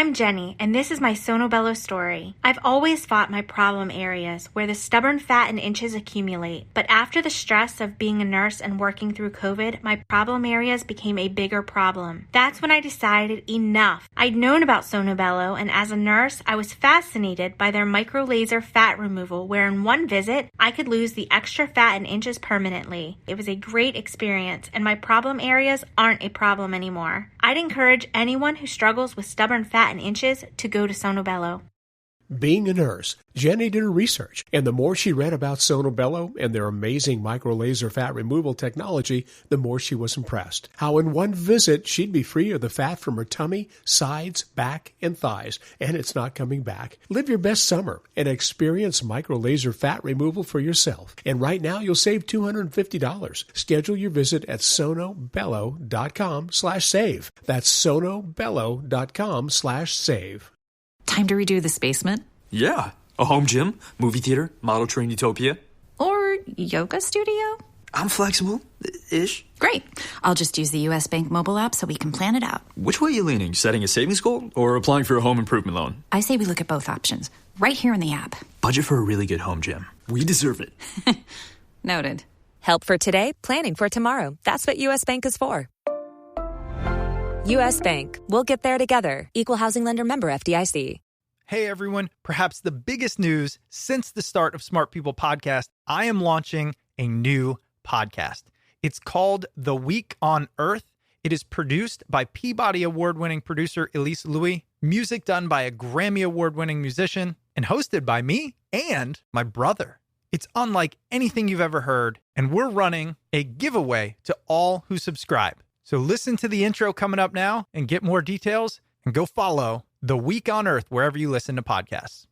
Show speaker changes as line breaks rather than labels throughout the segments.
I'm Jenny, and this is my Sonobello story. I've always fought my problem areas where the stubborn fat and inches accumulate, but after the stress of being a nurse and working through COVID, my problem areas became a bigger problem. That's when I decided enough. I'd known about Sonobello, and as a nurse, I was fascinated by their micro laser fat removal, where in one visit, I could lose the extra fat and inches permanently. It was a great experience, and my problem areas aren't a problem anymore. I'd encourage anyone who struggles with stubborn fat and inches to go to Sonobello.
Being a nurse, Jenny did her research, and the more she read about Sonobello and their amazing micro-laser fat removal technology, the more she was impressed. How in one visit, she'd be free of the fat from her tummy, sides, back, and thighs, and it's not coming back. Live your best summer and experience micro-laser fat removal for yourself. And right now, you'll save $250. Schedule your visit at sonobello.com/save. That's sonobello.com/save.
Time to redo this basement?
Yeah. A home gym, movie theater, model train utopia.
Or yoga studio?
I'm flexible-ish.
Great. I'll just use the U.S. Bank mobile app so we can plan it out.
Which way are you leaning? Setting a savings goal or applying for a home improvement loan?
I say we look at both options, right here in the app.
Budget for a really good home gym. We deserve it.
Noted.
Help for today, planning for tomorrow. That's what U.S. Bank is for. U.S. Bank. We'll get there together. Equal housing lender member FDIC.
Hey everyone, perhaps the biggest news since the start of Smart People Podcast, I am launching a new podcast. It's called The Week on Earth. It is produced by Peabody Award-winning producer Elise Louis, music done by a Grammy Award-winning musician, and hosted by me and my brother. It's unlike anything you've ever heard, and we're running a giveaway to all who subscribe. So listen to the intro coming up now and get more details, and go follow The Week on Earth wherever you listen to podcasts.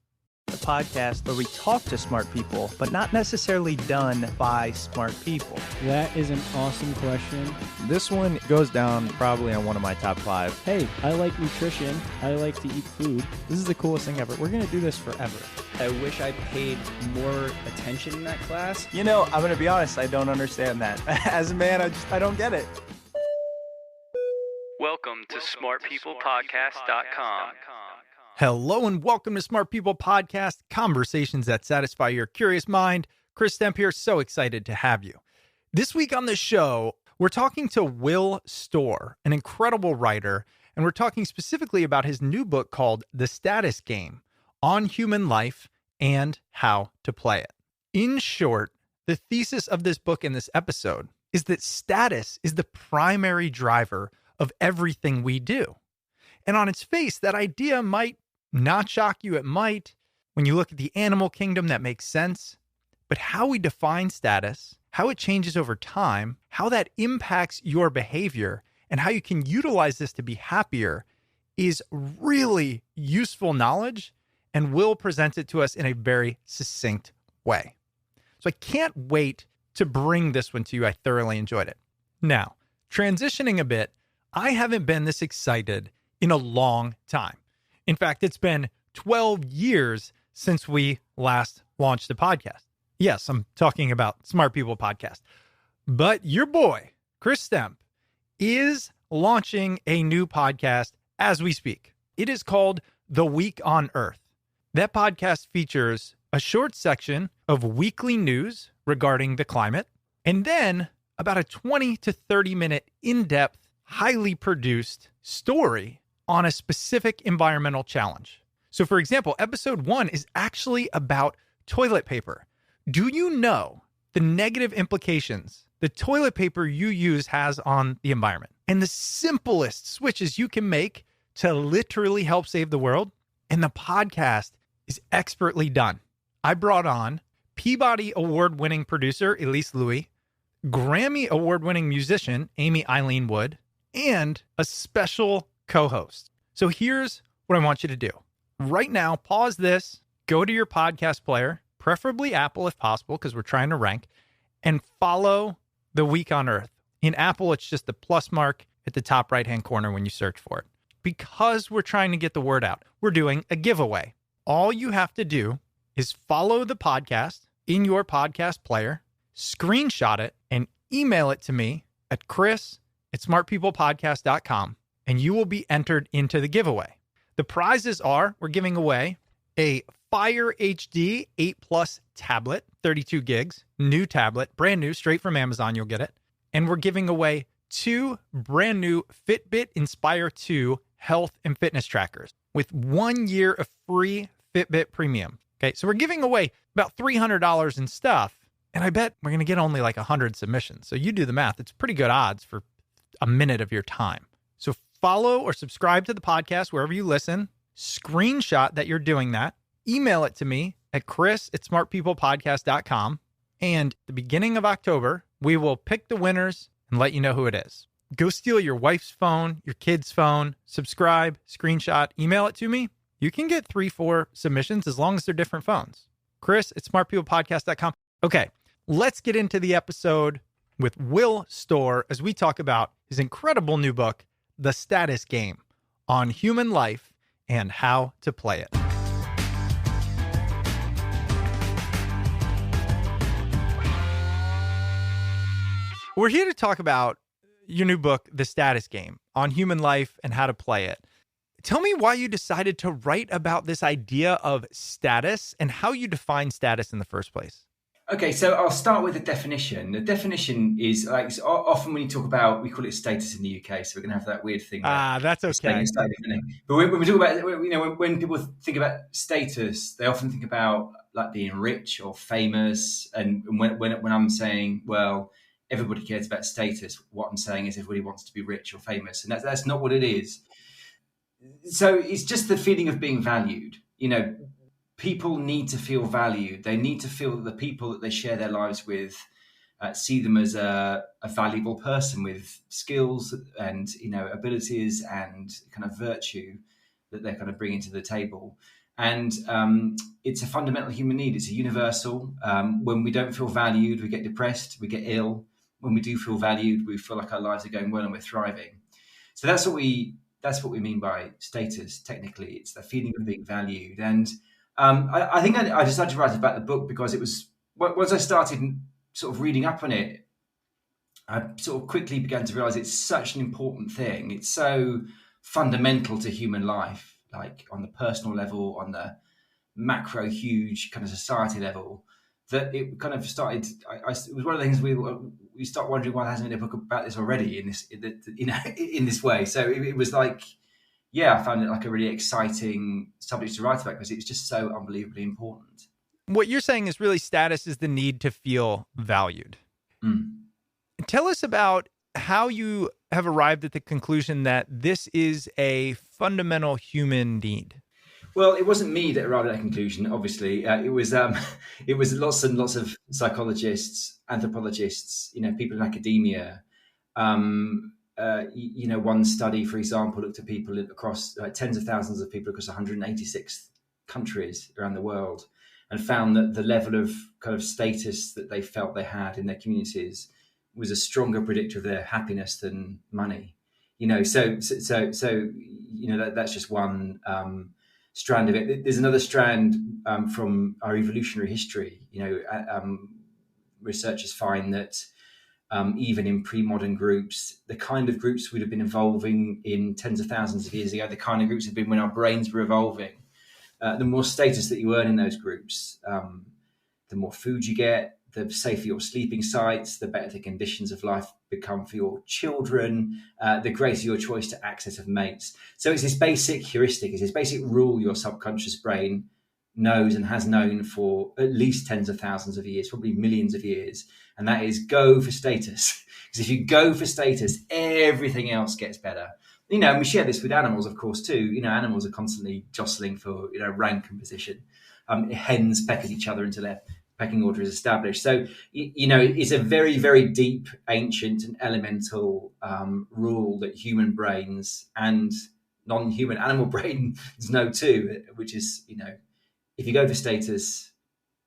The podcast where we talk to smart people, but not necessarily done by smart people.
That is an awesome question.
This one goes down probably on one of my top 5.
Hey, I like nutrition. I like to eat food. This is the coolest thing ever. We're going to do this forever.
I wish I paid more attention in that class.
You know, I'm going to be honest, I don't understand that. As a man, I don't get it.
Welcome to smartpeoplepodcast.com.
Hello and welcome to Smart People Podcast, conversations that satisfy your curious mind. Chris Stemp here, so excited to have you. This week on the show, we're talking to Will Storr, an incredible writer, and we're talking specifically about his new book called The Status Game, On Human Life and How to Play It. In short, the thesis of this book in this episode is that status is the primary driver of everything we do. And on its face, that idea might not shock you. It might. When you look at the animal kingdom, that makes sense. But how we define status, how it changes over time, how that impacts your behavior, and how you can utilize this to be happier is really useful knowledge, and Will present it to us in a very succinct way. So I can't wait to bring this one to you. I thoroughly enjoyed it. Now, transitioning a bit, I haven't been this excited in a long time. In fact, it's been 12 years since we last launched the podcast. Yes, I'm talking about Smart People Podcast. But your boy, Chris Stemp, is launching a new podcast as we speak. It is called The Week on Earth. That podcast features a short section of weekly news regarding the climate, and then about a 20 to 30 minute in-depth, highly produced story on a specific environmental challenge. So for example, episode 1 is actually about toilet paper. Do you know the negative implications the toilet paper you use has on the environment? And the simplest switches you can make to literally help save the world? And the podcast is expertly done. I brought on Peabody Award-winning producer Elise Louis, Grammy Award-winning musician Amy Eileen Wood, and a special co-host. So here's what I want you to do. Right now, pause this, go to your podcast player, preferably Apple if possible, because we're trying to rank, and follow The Week on Earth. In Apple, it's just the plus mark at the top right-hand corner when you search for it. Because we're trying to get the word out, we're doing a giveaway. All you have to do is follow the podcast in your podcast player, screenshot it, and email it to me at chris@smartpeoplepodcast.com, and you will be entered into the giveaway. The prizes are, we're giving away a Fire HD 8 Plus tablet, 32 gigs, new tablet, brand new, straight from Amazon, you'll get it. And we're giving away 2 brand new Fitbit Inspire 2 health and fitness trackers with 1 year of free Fitbit Premium. Okay, so we're giving away about $300 in stuff, and I bet we're going to get only like 100 submissions. So you do the math. It's pretty good odds for a minute of your time. So follow or subscribe to the podcast wherever you listen, screenshot that you're doing that, email it to me at chris@smartpeoplepodcast.com, and at the beginning of October, we will pick the winners and let you know who it is. Go steal your wife's phone, your kid's phone, subscribe, screenshot, email it to me. You can get 3-4 submissions as long as they're different phones. chris@smartpeoplepodcast.com. Okay, let's get into the episode with Will Storr as we talk about his incredible new book, The Status Game, on human life and how to play it. We're here to talk about your new book, The Status Game, on human life and how to play it. Tell me why you decided to write about this idea of status and how you define status in the first place.
Okay, so I'll start with the definition. The definition is like often when you talk about, we call it status in the UK, so we're going to have that weird thing.
That's okay.
But when we talk about, when people think about status, they often think about like being rich or famous. And when I'm saying, well, everybody cares about status, what I'm saying is everybody wants to be rich or famous, and that's not what it is. So it's just the feeling of being valued. People need to feel valued. They need to feel that the people that they share their lives with see them as a valuable person with skills and abilities and kind of virtue that they're kind of bringing to the table. And it's a fundamental human need. It's a universal. When we don't feel valued, we get depressed, we get ill. When we do feel valued, we feel like our lives are going well and we're thriving. So that's what we mean by status. Technically, it's the feeling of being valued. And I think I decided to write about the book because it was, once I started sort of reading up on it, I sort of quickly began to realize it's such an important thing. It's so fundamental to human life, like on the personal level, on the macro, huge kind of society level, that it kind of started. It was one of the things we start wondering why there hasn't been a book about this already in this way. So it was like, yeah, I found it like a really exciting subject to write about because it's just so unbelievably important.
What you're saying is really status is the need to feel valued. Tell us about how you have arrived at the conclusion that this is a fundamental human need.
Well, it wasn't me that arrived at that conclusion. Obviously, it was lots and lots of psychologists, anthropologists, people in academia. One study, for example, looked at people across tens of thousands of people across 186 countries around the world, and found that the level of kind of status that they felt they had in their communities was a stronger predictor of their happiness than money. That's just one strand of it. There's another strand from our evolutionary history. Researchers find that even in pre-modern groups, the kind of groups we'd have been evolving in tens of thousands of years ago, the kind of groups have been when our brains were evolving. The more status that you earn in those groups, the more food you get, the safer your sleeping sites, the better the conditions of life become for your children, the greater your choice to access of mates. So it's this basic heuristic, it's this basic rule your subconscious brain knows and has known for at least tens of thousands of years, probably millions of years. And that is go for status. Because if you go for status, everything else gets better. And we share this with animals, of course, too. Animals are constantly jostling for, rank and position. Hens peck at each other until their pecking order is established. So, it's a very, very deep, ancient and elemental rule that human brains and non-human animal brains know too, which is, if you go for status,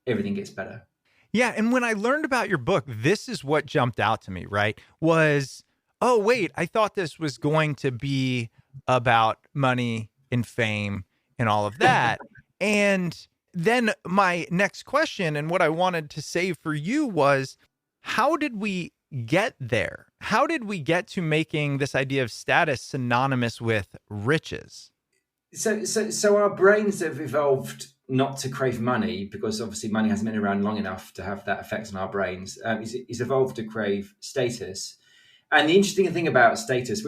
everything gets better.
Yeah. And when I learned about your book, this is what jumped out to me, right? Was, oh, wait, I thought this was going to be about money and fame and all of that. And then my next question and what I wanted to say for you was, how did we get there? How did we get to making this idea of status synonymous with riches?
So our brains have evolved not to crave money, because obviously money hasn't been around long enough to have that effect on our brains. It's evolved to crave status. And the interesting thing about status,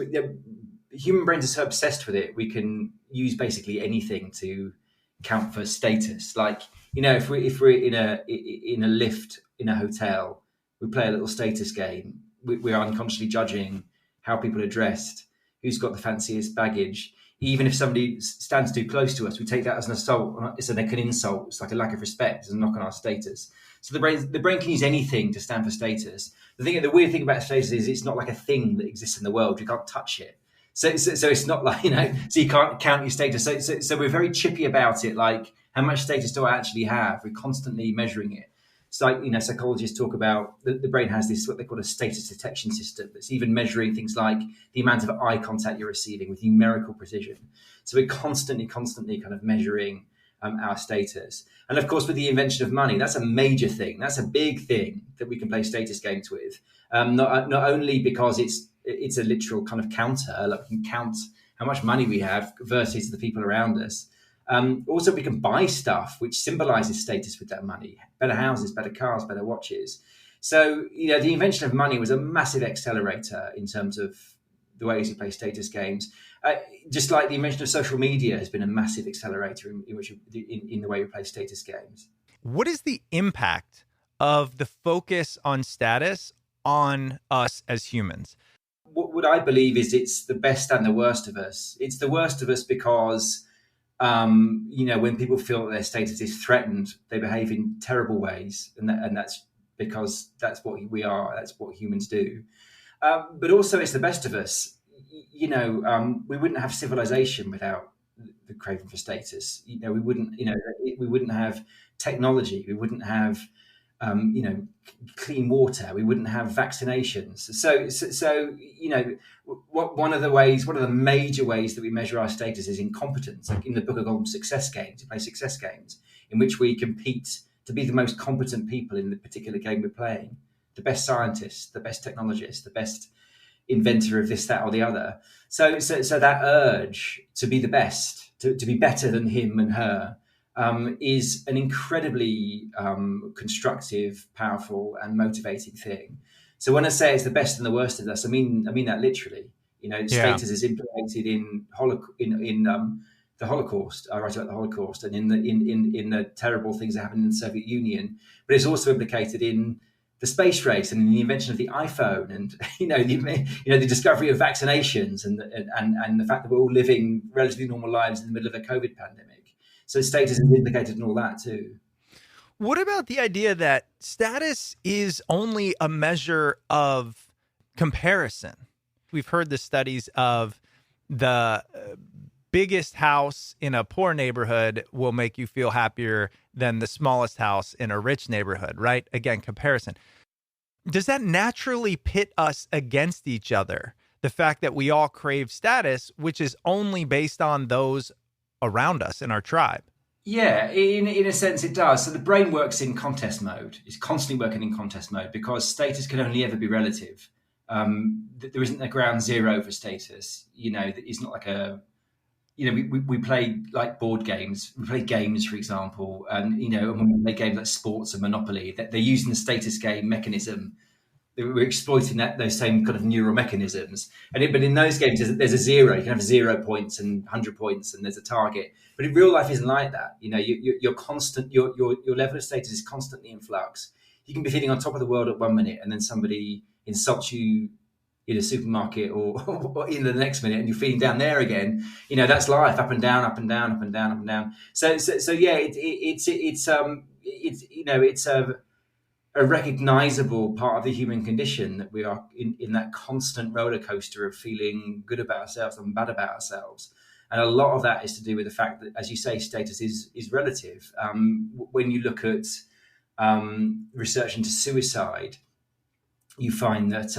human brains are so obsessed with it, we can use basically anything to count for status. Like, if we're in a lift in a hotel, we play a little status game. We're unconsciously judging how people are dressed, who's got the fanciest baggage. Even if somebody stands too close to us, we take that as an assault. It's like an insult. It's like a lack of respect. It's a knock on our status. So the brain can use anything to stand for status. The weird thing about status is it's not like a thing that exists in the world. You can't touch it. So it's not like, so you can't count your status. So we're very chippy about it. Like, how much status do I actually have? We're constantly measuring it. It's like, psychologists talk about the brain has this, what they call a status detection system. That's even measuring things like the amount of eye contact you're receiving with numerical precision. So we're constantly kind of measuring our status. And of course, with the invention of money, that's a major thing. That's a big thing that we can play status games with. Not only because it's a literal kind of counter, like we can count how much money we have versus the people around us. Also, we can buy stuff which symbolizes status with that money: better houses, better cars, better watches. So, the invention of money was a massive accelerator in terms of the ways we play status games. Just like the invention of social media has been a massive accelerator in the way we play status games.
What is the impact of the focus on status on us as humans?
What I believe is it's the best and the worst of us. It's the worst of us because when people feel that their status is threatened, they behave in terrible ways, and that's because that's what we are. That's what humans do. But also, it's the best of us. We wouldn't have civilization without the craving for status. We wouldn't have technology. We wouldn't have clean water. We wouldn't have vaccinations. So one of the major ways that we measure our status is in competence. Like in the book, I call them success games. We play success games in which we compete to be the most competent people in the particular game we're playing, the best scientist, the best technologist, the best inventor of this, that, or the other. So that urge to be the best, to be better than him and her, is an incredibly constructive, powerful, and motivating thing. So when I say it's the best and the worst of us, I mean that literally. Status is implicated in the Holocaust. I write about the Holocaust and in the terrible things that happened in the Soviet Union, but it's also implicated in the space race and in the invention of the iPhone, and the discovery of vaccinations, and the fact that we're all living relatively normal lives in the middle of a COVID pandemic. So status is implicated in all that too.
What about the idea that status is only a measure of comparison? We've heard the studies of the biggest house in a poor neighborhood will make you feel happier than the smallest house in a rich neighborhood, right? Again, comparison. Does that naturally pit us against each other? The fact that we all crave status, which is only based on those around us in our tribe.
Yeah, in a sense it does. So the brain works in contest mode. It's constantly working in contest mode because status can only ever be relative. There isn't a ground zero for status. It's not like we play like board games. We play games, for example, and when we play games like sports and Monopoly, they're using the status game mechanism. We're exploiting those same kind of neural mechanisms. But in those games, there's a zero. You can have 0 points and 100 points, and there's a target. But in real life, isn't like that. You're constant. Your level of status is constantly in flux. You can be feeling on top of the world at 1 minute, and then somebody insults you in a supermarket or in the next minute, and you're feeling down there again. That's life, up and down, up and down, up and down, up and down. So yeah, it's a recognizable part of the human condition that we are in that constant roller coaster of feeling good about ourselves and bad about ourselves. And a lot of that is to do with the fact that, as you say, status is relative. When you look at research into suicide, you find that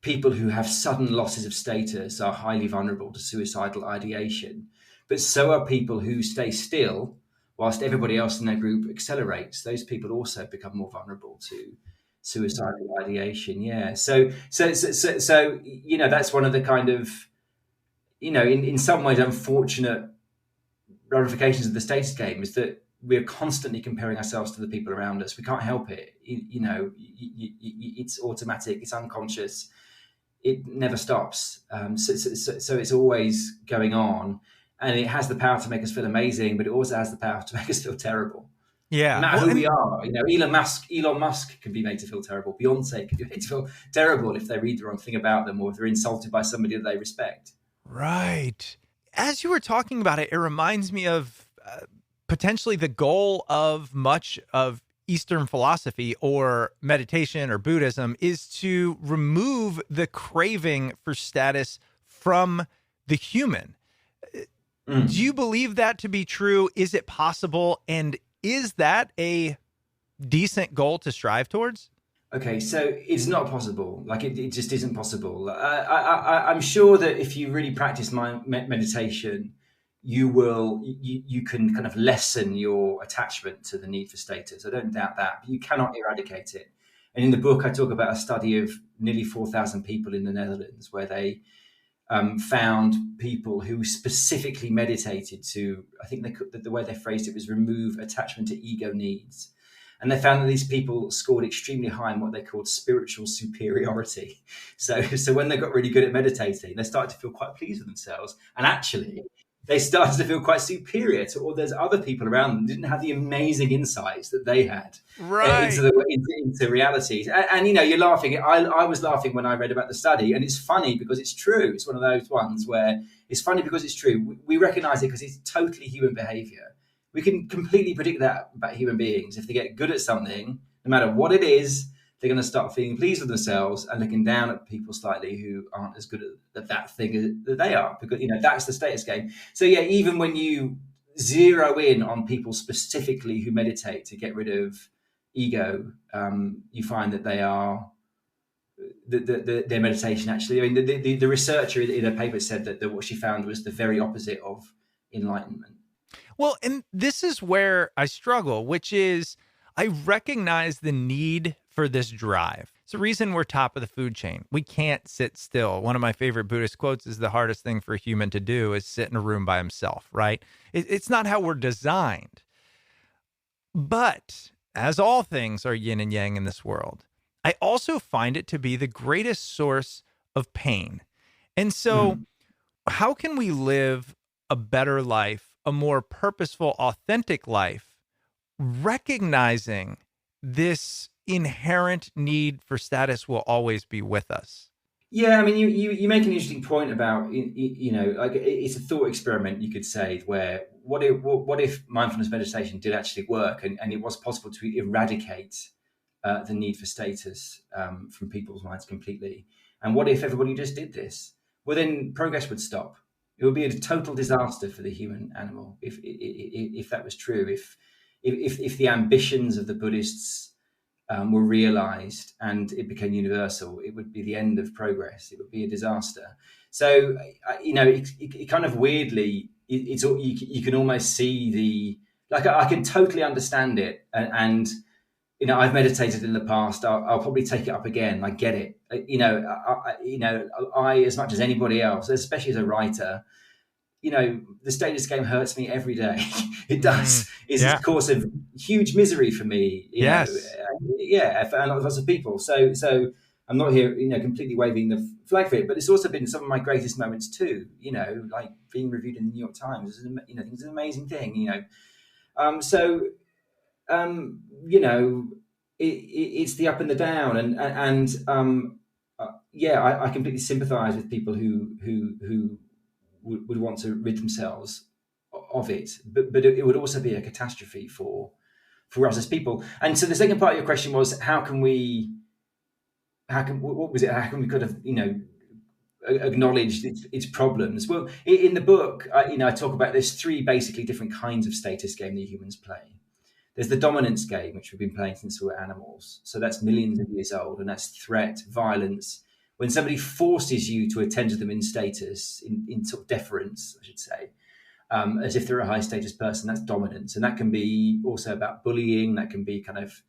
people who have sudden losses of status are highly vulnerable to suicidal ideation. But so are people who stay still whilst everybody else in their group accelerates. Those people also become more vulnerable to suicidal ideation. Yeah. So that's one of the kind of, in some ways, unfortunate ramifications of the status game is that we're constantly comparing ourselves to the people around us. We can't help it. It's automatic. It's unconscious. It never stops. So it's always going on, and it has the power to make us feel amazing, but it also has the power to make us feel terrible.
Yeah,
no matter who we are. Elon Musk can be made to feel terrible. Beyonce can be made to feel terrible if they read the wrong thing about them, or if they're insulted by somebody that they respect.
Right. As you were talking about it, it reminds me of potentially the goal of much of Eastern philosophy or meditation or Buddhism is to remove the craving for status from the human. Do you believe that to be true? Is it possible? And is that a decent goal to strive towards?
Okay, so it's not possible. Like it just isn't possible. I'm sure that if you really practice meditation, you can kind of lessen your attachment to the need for status. I don't doubt that, but you cannot eradicate it. And in the book, I talk about a study of nearly 4,000 people in the Netherlands, where they found people who specifically meditated to, I think the way they phrased it was remove attachment to ego needs. And they found that these people scored extremely high in what they called spiritual superiority. So when they got really good at meditating, they started to feel quite pleased with themselves. And actually, they started to feel quite superior to all those other people around them, didn't have the amazing insights that they had into realities. And you're laughing. I was laughing when I read about the study, and it's funny because it's true. It's one of those ones where it's funny because it's true. We recognize it because it's totally human behavior. We can completely predict that about human beings. If they get good at something, no matter what it is, they're going to start feeling pleased with themselves and looking down at people slightly who aren't as good at that thing that they are, because that's the status game. So yeah, even when you zero in on people specifically who meditate to get rid of ego, you find that they are their meditation actually. I mean, the researcher in a paper said that what she found was the very opposite of enlightenment.
Well, and this is where I struggle, which is I recognize the need for this drive. It's the reason we're top of the food chain. We can't sit still. One of my favorite Buddhist quotes is the hardest thing for a human to do is sit in a room by himself, right? It's not how we're designed. But as all things are yin and yang in this world, I also find it to be the greatest source of pain. And so how can we live a better life, a more purposeful, authentic life, recognizing this inherent need for status will always be with us?
Yeah, I mean, you make an interesting point about, like it's a thought experiment, you could say, where what if mindfulness meditation did actually work and it was possible to eradicate the need for status from people's minds completely? And what if everybody just did this? Well, then progress would stop. It would be a total disaster for the human animal if that was true. If the ambitions of the Buddhists were realized and it became universal, it would be the end of progress. It would be a disaster. So, it kind of weirdly, you can almost see I can totally understand it. And I've meditated in the past. I'll probably take it up again. I get it. I, as much as anybody else, especially as a writer, the status game hurts me every day. It does. It's a cause of huge misery for me. For lots of people. So I'm not here, completely waving the flag for it, but it's also been some of my greatest moments too. Like being reviewed in the New York Times. It's an amazing thing. It's the up and the down, and I completely sympathise with people who would want to rid themselves of it, but it would also be a catastrophe for us as people. And so the second part of your question was, how can we kind of acknowledge its problems? Well, in the book, I talk about there's three basically different kinds of status game that humans play. There's the dominance game, which we've been playing since we were animals. So that's millions of years old, and that's threat, violence. When somebody forces you to attend to them in status, in sort of deference, I should say, as if they're a high status person, that's dominance. And that can be also about bullying. That can be kind of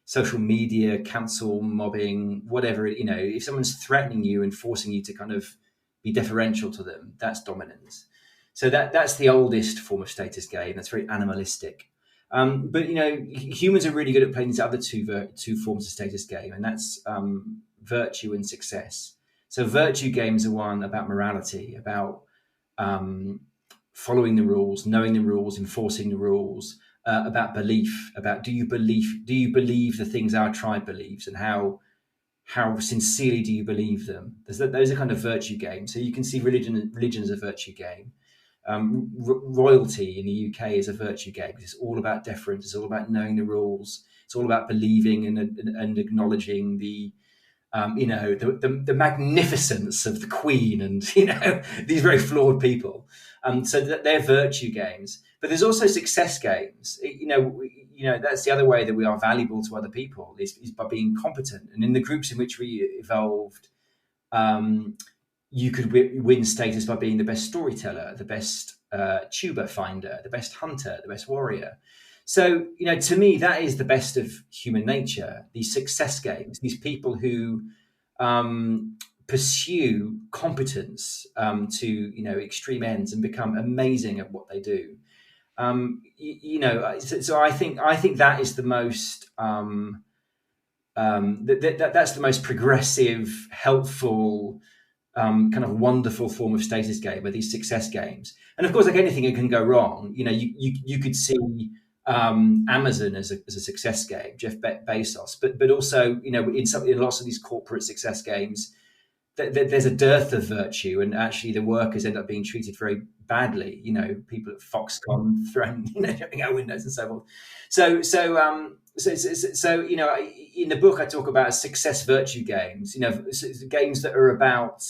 social media, cancel mobbing, whatever. If someone's threatening you and forcing you to kind of be deferential to them. That's dominance. So that's the oldest form of status game. That's very animalistic. But humans are really good at playing these other two forms of status game, and that's virtue and success. So virtue games are one about morality, about following the rules, knowing the rules, enforcing the rules, about belief, about do you believe the things our tribe believes, and how sincerely do you believe them? Those are kind of virtue games. So you can see religion as a virtue game. Royalty in the UK is a virtue game. It's all about deference. It's all about knowing the rules. It's all about believing and acknowledging the magnificence of the Queen and these very flawed people. So that they're virtue games. But there's also success games. That's the other way that we are valuable to other people is by being competent. And in the groups in which we evolved, you could win status by being the best storyteller, the best tuber finder, the best hunter, the best warrior. So, to me, that is the best of human nature, these success games, these people who pursue competence to, extreme ends and become amazing at what they do. So I think that is the most, that's the most progressive, helpful, kind of wonderful form of status game, are these success games. And of course, like anything, it can go wrong. You could see Amazon as a success game, Jeff Bezos, but also in lots of these corporate success games, there's a dearth of virtue, and actually the workers end up being treated very badly. People at Foxconn jumping out windows and so forth. So in the book I talk about success virtue games. Games that are about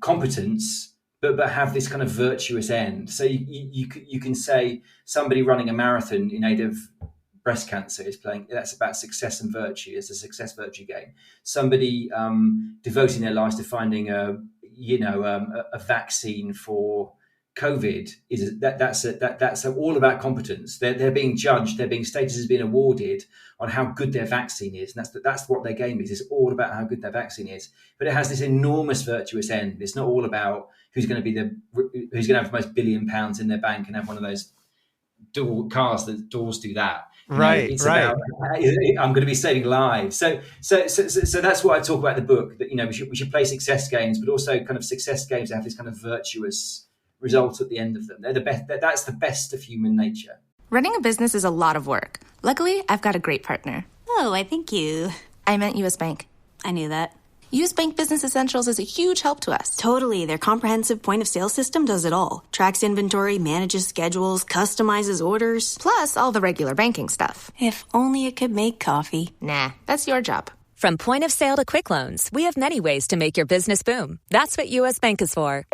competence, but have this kind of virtuous end. So you can say somebody running a marathon in aid of breast cancer is playing. That's about success and virtue. It's a success virtue game. Somebody devoting their lives to finding a vaccine for COVID that's all about competence. They're being judged. Status is being awarded on how good their vaccine is, and that's what their game is. It's all about how good their vaccine is, but it has this enormous virtuous end. It's not all about who's going to have the most £1 billion in their bank and have one of those cars that doors do that.
Right.
It's about I'm going to be saving lives. So that's what I talk about in the book. That we should play success games, but also kind of success games that have this kind of virtuous result at the end of them. They're the best. That's the best of human nature.
Running a business is a lot of work. Luckily, I've got a great partner.
Oh, I think you...
I meant US Bank.
I knew that.
US Bank Business Essentials is a huge help to us.
Totally. Their comprehensive point-of-sale system does it all. Tracks inventory, manages schedules, customizes orders.
Plus all the regular banking stuff.
If only it could make coffee.
Nah, that's your job.
From point of sale to quick loans, we have many ways to make your business boom. That's what US Bank is for.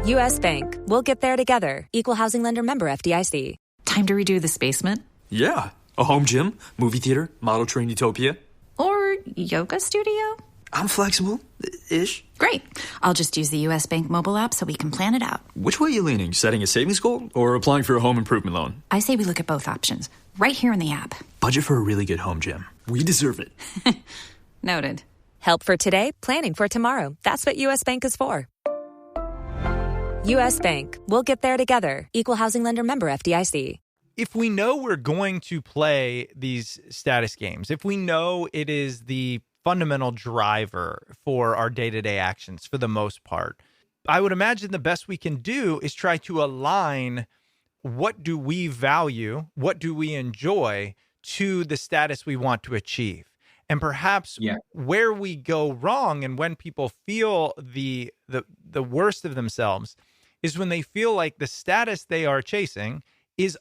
US Bank. We'll get there together. Equal housing lender member FDIC.
Time to redo this basement?
Yeah. A home gym, movie theater, model train utopia.
Or yoga studio?
I'm flexible-ish.
Great. I'll just use the US Bank mobile app so we can plan it out.
Which way are you leaning? Setting a savings goal or applying for a home improvement loan?
I say we look at both options, right here in the app.
Budget for a really good home gym. We deserve it.
Noted.
Help for today, planning for tomorrow. That's what US Bank is for. US Bank. We'll get there together. Equal housing lender member FDIC.
If we know we're going to play these status games, if we know it is the fundamental driver for our day-to-day actions for the most part, I would imagine the best we can do is try to align what do we value, what do we enjoy to the status we want to achieve. And perhaps where we go wrong and when people feel the worst of themselves is when they feel like the status they are chasing is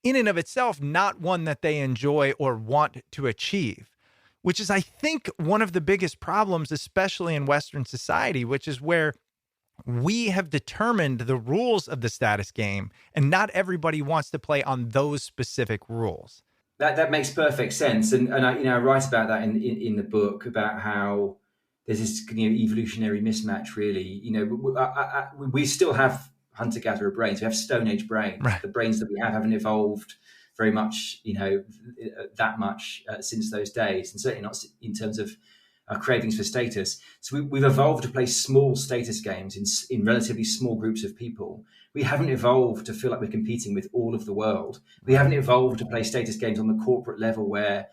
in and of itself not one that they enjoy or want to achieve, which is, I think, one of the biggest problems, especially in Western society, which is where we have determined the rules of the status game, and not everybody wants to play on those specific rules.
That makes perfect sense, and I write about that in the book about how there's this evolutionary mismatch. Really, we still have hunter-gatherer brains. We have Stone Age brains. Right. The brains that we have haven't evolved very much, that much since those days, and certainly not in terms of our cravings for status. So we've evolved to play small status games in relatively small groups of people. We haven't evolved to feel like we're competing with all of the world. We haven't evolved to play status games on the corporate level where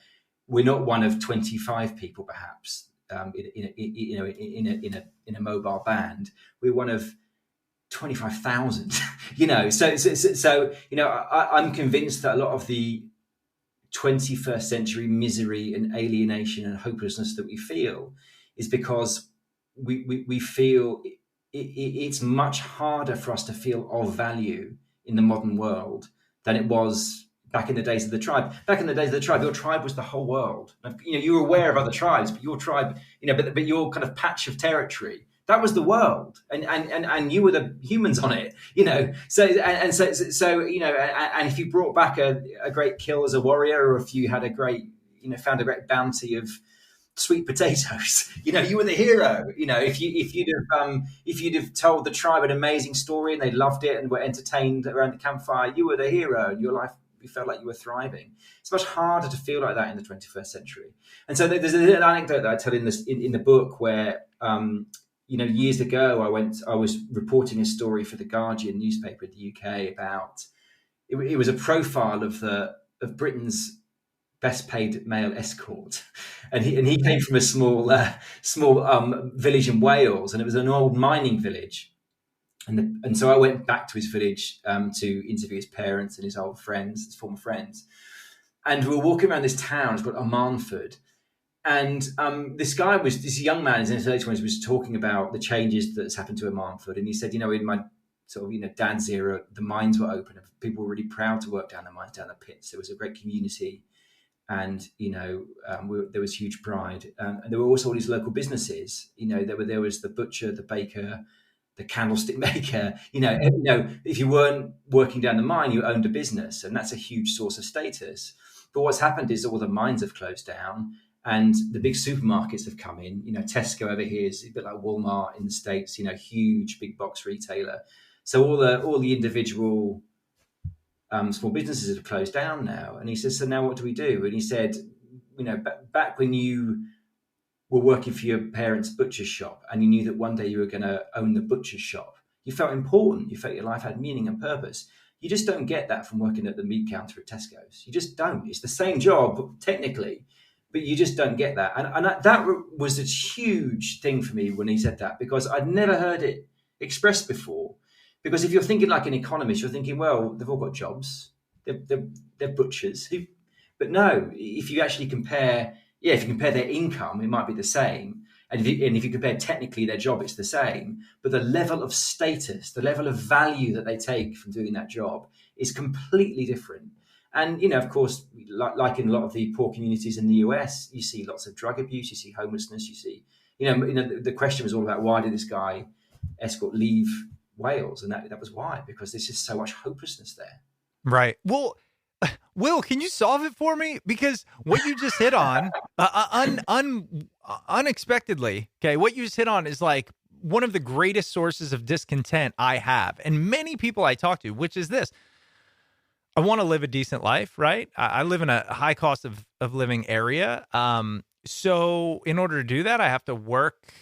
we're not one of 25 people, perhaps, in a mobile band. We're one of 25,000. So I'm convinced that a lot of the 21st century misery and alienation and hopelessness that we feel is because we feel it's much harder for us to feel of value in the modern world than it was back in the days of the tribe. Back in the days of the tribe, your tribe was the whole world. You were aware of other tribes, but your tribe, but your kind of patch of territory, that was the world, and you were the humans on it. So if you brought back a great kill as a warrior, or if you had found a great bounty of sweet potatoes, you were the hero. If you'd have told the tribe an amazing story and they loved it and were entertained around the campfire, you were the hero, and your life, you felt like you were thriving. It's much harder to feel like that in the 21st century. And so there's an anecdote that I tell in the book where years ago I was reporting a story for the Guardian newspaper in the UK about it was a profile of Britain's best paid male escort, and he came from a small village in Wales, and it was an old mining village. And so I went back to his village to interview his parents and his former friends. And we were walking around this town, it's called Armanford. And this young man in his early 20s was talking about the changes that's happened to Armanford. And he said, in my sort of, dad's era, the mines were open. And people were really proud to work down the mines, down the pits. There was a great community. And, there was huge pride. And there were also all these local businesses. There was the butcher, the baker, the candlestick maker. If you weren't working down the mine, you owned a business, and that's a huge source of status. But what's happened is all the mines have closed down, and the big supermarkets have come in. Tesco over here is a bit like Walmart in the States. Huge big box retailer. So all the individual small businesses have closed down now. And he says, so now what do we do? And he said, back when you were working for your parents' butcher's shop and you knew that one day you were going to own the butcher's shop, you felt important. You felt your life had meaning and purpose. You just don't get that from working at the meat counter at Tesco's. You just don't. It's the same job technically, but you just don't get that. And that was a huge thing for me when he said that, because I'd never heard it expressed before. Because if you're thinking like an economist, you're thinking, well, they've all got jobs. They're butchers. But no, if you actually compare, if you compare their income, it might be the same. And if you compare technically their job, it's the same. But the level of status, the level of value that they take from doing that job is completely different. And, of course, like in a lot of the poor communities in the US, you see lots of drug abuse, you see homelessness, you see, the question was all about, why did this guy escort leave Wales? And that was why, because there's just so much hopelessness there.
Right. Well, Will, can you solve it for me? Because what you just hit on, unexpectedly, okay, what you just hit on is like one of the greatest sources of discontent I have, and many people I talk to, which is this. I want to live a decent life, right? I live in a high cost of living area. So in order to do that, I have to work,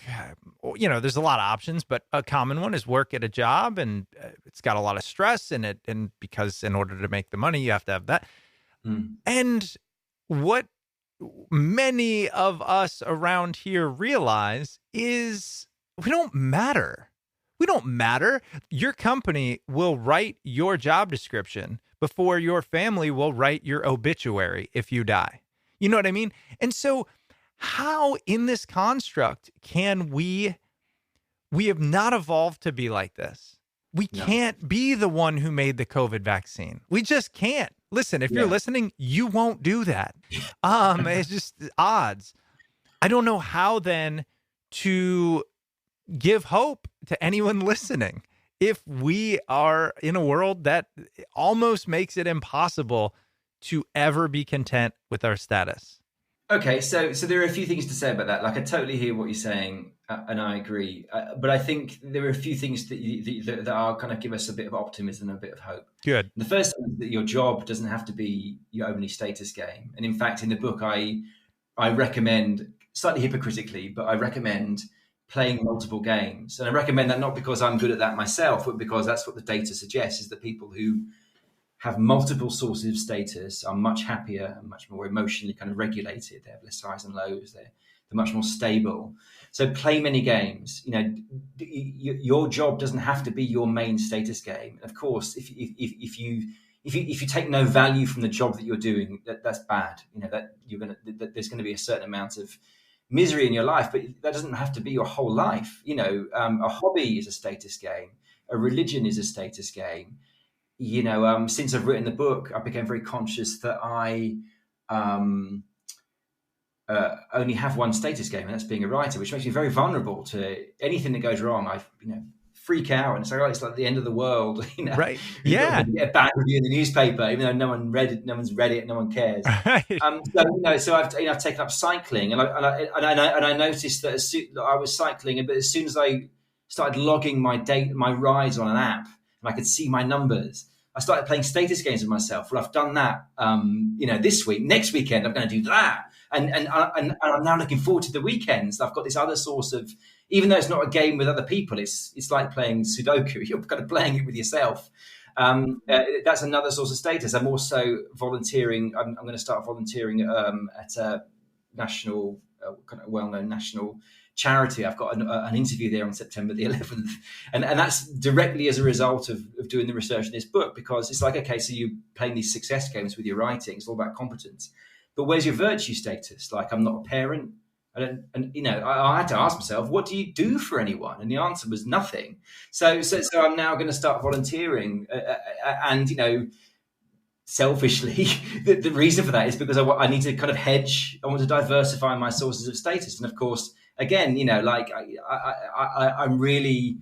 there's a lot of options, but a common one is work at a job, and it's got a lot of stress in it. And because in order to make the money, you have to have that. And what many of us around here realize is we don't matter. We don't matter. Your company will write your job description before your family will write your obituary if you die. You know what I mean? And so how in this construct can we have not evolved to be like this? We can't be the one who made the COVID vaccine. We just can't. Listen, if you're listening, you won't do that. It's just odds. I don't know how then to give hope to anyone listening if we are in a world that almost makes it impossible to ever be content with our status.
Okay, so there are a few things to say about that. Like, I totally hear what you're saying, and I agree. But I think there are a few things that are kind of give us a bit of optimism and a bit of hope.
Good.
The first thing is that your job doesn't have to be your only status game. And in fact, in the book, I recommend slightly hypocritically, but I recommend playing multiple games. And I recommend that not because I'm good at that myself, but because that's what the data suggests, is that people who have multiple sources of status are much happier and much more emotionally kind of regulated. They have less highs and lows. They're much more stable. So play many games. You know, your job doesn't have to be your main status game. Of course, if you take no value from the job that you're doing, that's bad. You know, there's going to be a certain amount of misery in your life, but that doesn't have to be your whole life. You know, a hobby is a status game. A religion is a status game. You know, since I've written the book, I became very conscious that I only have one status game, and that's being a writer, which makes me very vulnerable to anything that goes wrong. I freak out and say, it's like the end of the world. You know,
right? Yeah,
get a bad review in the newspaper, even though no one's read it, no one cares. Right. So I've taken up cycling, and I noticed that I was cycling, but as soon as I started logging my rides on an app, and I could see my numbers, I started playing status games with myself. Well, I've done that, this week. Next weekend, I'm going to do that. And I'm now looking forward to the weekends. I've got this other source of, even though it's not a game with other people, it's like playing Sudoku. You're kind of playing it with yourself. That's another source of status. I'm also volunteering. I'm going to start volunteering at a national, kind of well-known national charity. I've got an interview there on September the 11th. And that's directly as a result of doing the research in this book, because it's like, okay, so you're playing these success games with your writing. It's all about competence. But where's your virtue status? Like, I'm not a parent. I had to ask myself, what do you do for anyone? And the answer was nothing. So I'm now going to start volunteering. And selfishly, the reason for that is because I need to kind of hedge. I want to diversify my sources of status. And of course, again, I'm really,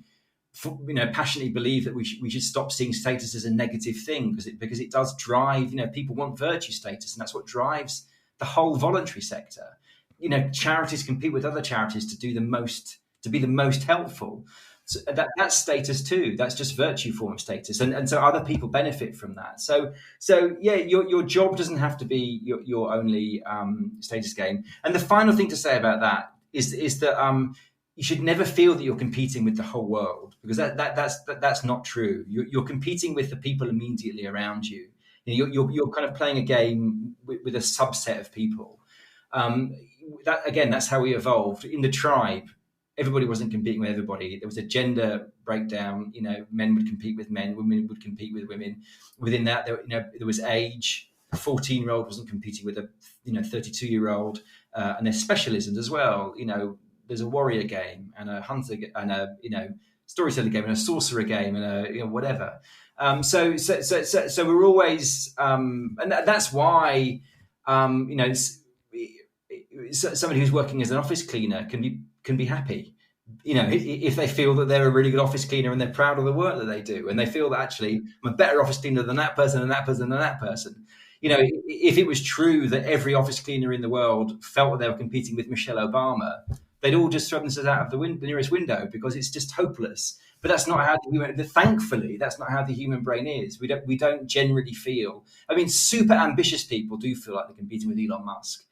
passionately believe that we should stop seeing status as a negative thing, because it does drive, people want virtue status, and that's what drives the whole voluntary sector. Charities compete with other charities to be the most helpful. So that's status too. That's just virtue form of status, and so other people benefit from that. So yeah, your job doesn't have to be your only status game. And the final thing to say about that is that you should never feel that you're competing with the whole world, because that's not true. You're competing with the people immediately around you. You're kind of playing a game with a subset of people. That's how we evolved in the tribe. Everybody wasn't competing with everybody. There was a gender breakdown. Men would compete with men, women would compete with women. Within that, there was age. A 14-year-old wasn't competing with a 32-year-old, and there's specialisms as well. There's a warrior game and a hunter and a storyteller game and a sorcerer game and a whatever. So we're always, and that's why somebody who's working as an office cleaner can be happy, if they feel that they're a really good office cleaner and they're proud of the work that they do, and they feel that actually I'm a better office cleaner than that person and that person and that person. If it was true that every office cleaner in the world felt that they were competing with Michelle Obama, they'd all just throw themselves out of the nearest window, because it's just hopeless. But that's not how thankfully, that's not how the human brain is. We don't generally feel. Super ambitious people do feel like they're competing with Elon Musk.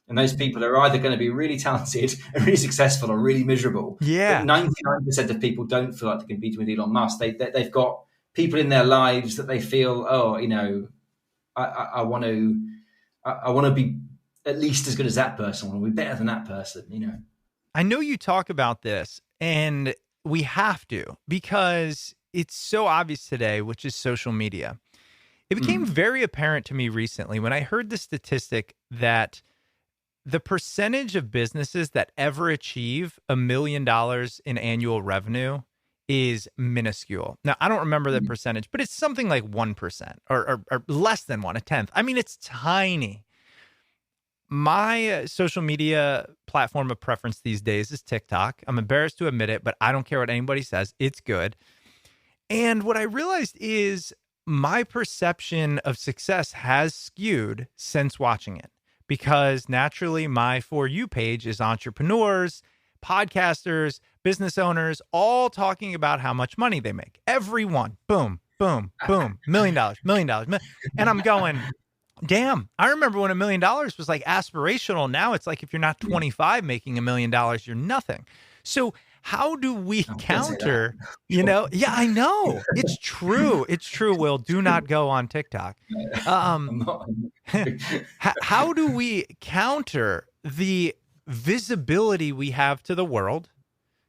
And those people are either going to be really talented and really successful or really miserable. Yeah. But 99% of people don't feel like they're competing with Elon Musk. They've got people in their lives that they feel, I want to be at least as good as that person. I want to be better than that person,
I know you talk about this, and we have to, because it's so obvious today, which is social media. It became very apparent to me recently when I heard the statistic that the percentage of businesses that ever achieve $1 million in annual revenue is minuscule. Now, I don't remember the percentage, but it's something like 1% or less than 1/10. It's tiny. My social media platform of preference these days is TikTok. I'm embarrassed to admit it, but I don't care what anybody says. It's good. And what I realized is my perception of success has skewed since watching it, because naturally my For You page is entrepreneurs, podcasters, business owners, all talking about how much money they make. Everyone, boom, boom, boom, $1 million. And I'm going, Damn. I remember when $1 million was like aspirational. Now it's like if you're not 25 making $1 million, you're nothing. So how do we counter, you know? Yeah, I know. It's true. It's true, Will. Do not go on TikTok. How do we counter the visibility we have to the world?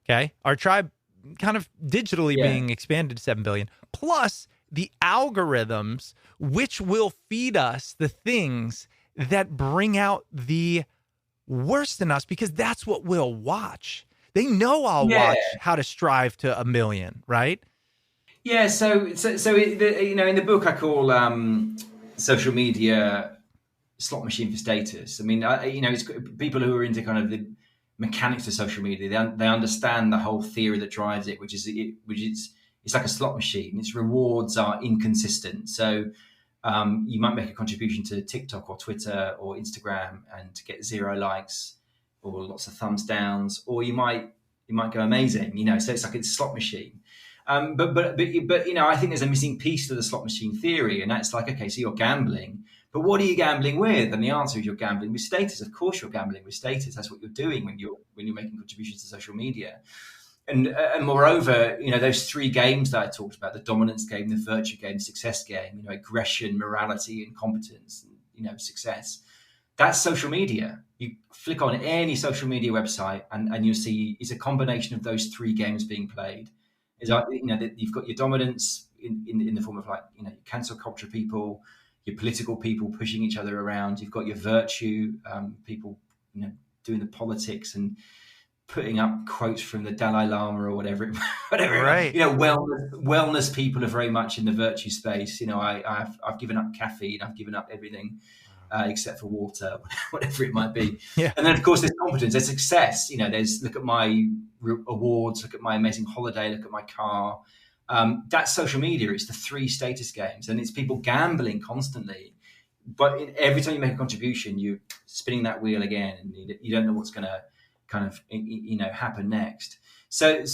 Okay. Our tribe kind of digitally being expanded to 7 billion, plus the algorithms, which will feed us the things that bring out the worst in us, because that's what we'll watch. They know I'll watch How to Strive to $1 million, right?
Yeah. So you know, in the book I call social media slot machine for status. I mean, you know, it's people who are into kind of the mechanics of social media. They understand the whole theory that drives it, which is it's like a slot machine. Its rewards are inconsistent. So you might make a contribution to TikTok or Twitter or Instagram and get 0 likes or lots of thumbs downs, or you might go amazing. You know, so it's like a slot machine. But you know, I think there's a missing piece to the slot machine theory, and that's like, okay, so you're gambling, but what are you gambling with? And the answer is you're gambling with status. Of course, you're gambling with status. That's what you're doing when you're making contributions to social media. And moreover, you know, those 3 games that I talked about, the dominance game, the virtue game, the success game, you know, aggression, morality, and competence, and, you know, success. That's social media. You flick on any social media website and you'll see it's a combination of those 3 games being played. Is like, you know, that you've got your dominance in the form of, like, you know, cancel culture people, your political people pushing each other around. You've got your virtue people, you know, doing the politics and putting up quotes from the Dalai Lama or whatever.
Right.
You know, wellness people are very much in the virtue space. You know, I've given up caffeine. I've given up everything except for water, whatever it might be. Yeah. And then, of course, there's competence, there's success. You know, there's look at my awards, look at my amazing holiday, look at my car. That's social media. It's the 3 status games, and it's people gambling constantly. But every time you make a contribution, you're spinning that wheel again, and you don't know what's going to kind of, you know, happen next. So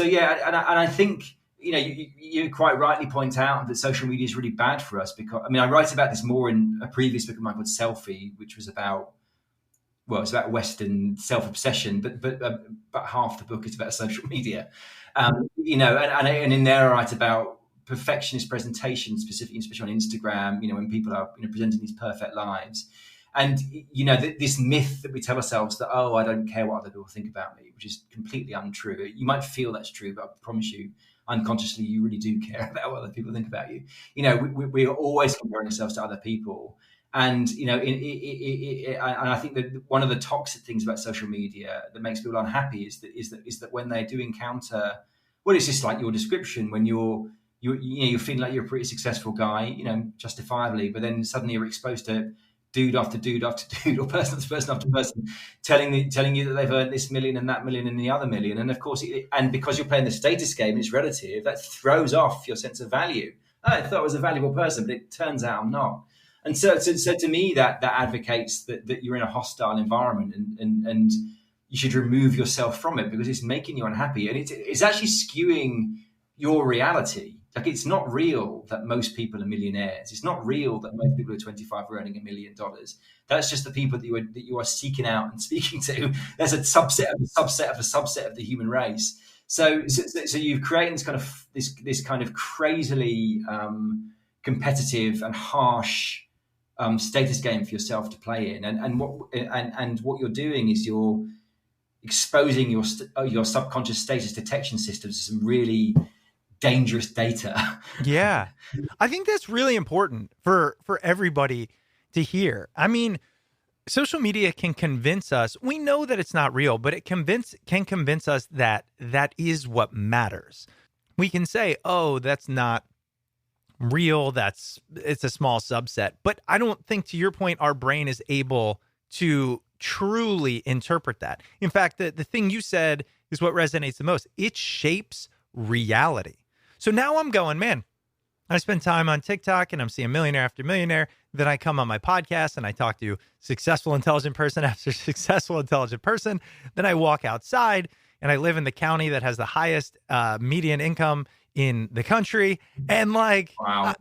yeah, and I think, you know, you quite rightly point out that social media is really bad for us, because, I mean, I write about this more in a previous book of mine called Selfie, which was about, well, it's about Western self-obsession, but half the book is about social media. You know, and in there I write about perfectionist presentation, specifically, especially on Instagram, you know, when people are, you know, presenting these perfect lives. And, you know, this myth that we tell ourselves that, oh, I don't care what other people think about me, which is completely untrue. You might feel that's true, but I promise you, unconsciously, you really do care about what other people think about you. You know, we are always comparing ourselves to other people. And, you know, and I think that one of the toxic things about social media that makes people unhappy is that when they do encounter, well, it's just like your description, when you're feeling like you're a pretty successful guy, you know, justifiably, but then suddenly you're exposed to dude after dude after dude, or person after person, telling you that they've earned this million and that million and the other million. And of course, and because you're playing the status game, it's relative, that throws off your sense of value. Oh, I thought I was a valuable person, but it turns out I'm not. And so to me, that advocates that you're in a hostile environment, and you should remove yourself from it, because it's making you unhappy, and it's actually skewing your reality. Like, it's not real that most people are millionaires. It's not real that most people who are 25 are earning $1 million. That's just the people that you are seeking out and speaking to. There's a subset of a subset of a subset of the human race. So you've created this kind of crazily competitive and harsh status game for yourself to play in. And what you're doing is you're exposing your subconscious status detection systems to some really dangerous data.
Yeah. I think that's really important for everybody to hear. I mean, social media can convince us, we know that it's not real, but it can convince us that that is what matters. We can say, oh, that's not real, it's a small subset. But I don't think, to your point, our brain is able to truly interpret that. In fact, the thing you said is what resonates the most. It shapes reality. So now I'm going, man, I spend time on TikTok and I'm seeing millionaire after millionaire. Then I come on my podcast and I talk to successful, intelligent person after successful, intelligent person. Then I walk outside and I live in the county that has the highest median income in the country. And like,
wow.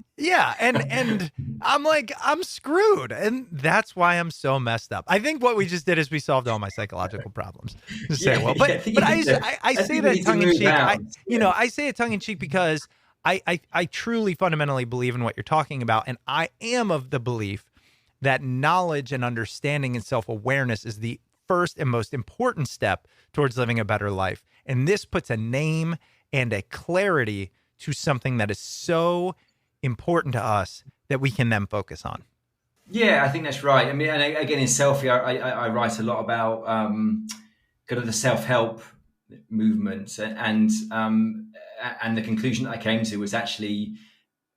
And I'm like, I'm screwed. And that's why I'm so messed up. I think what we just did is we solved all my psychological problems. I say that tongue in cheek. I say it tongue in cheek because I truly fundamentally believe in what you're talking about. And I am of the belief that knowledge and understanding and self-awareness is the first and most important step towards living a better life. And this puts a name and a clarity to something that is so important to us that we can then focus on.
Yeah, I think that's right. I mean, and again, in Selfie, I write a lot about kind of the self-help movement, and the conclusion that I came to was actually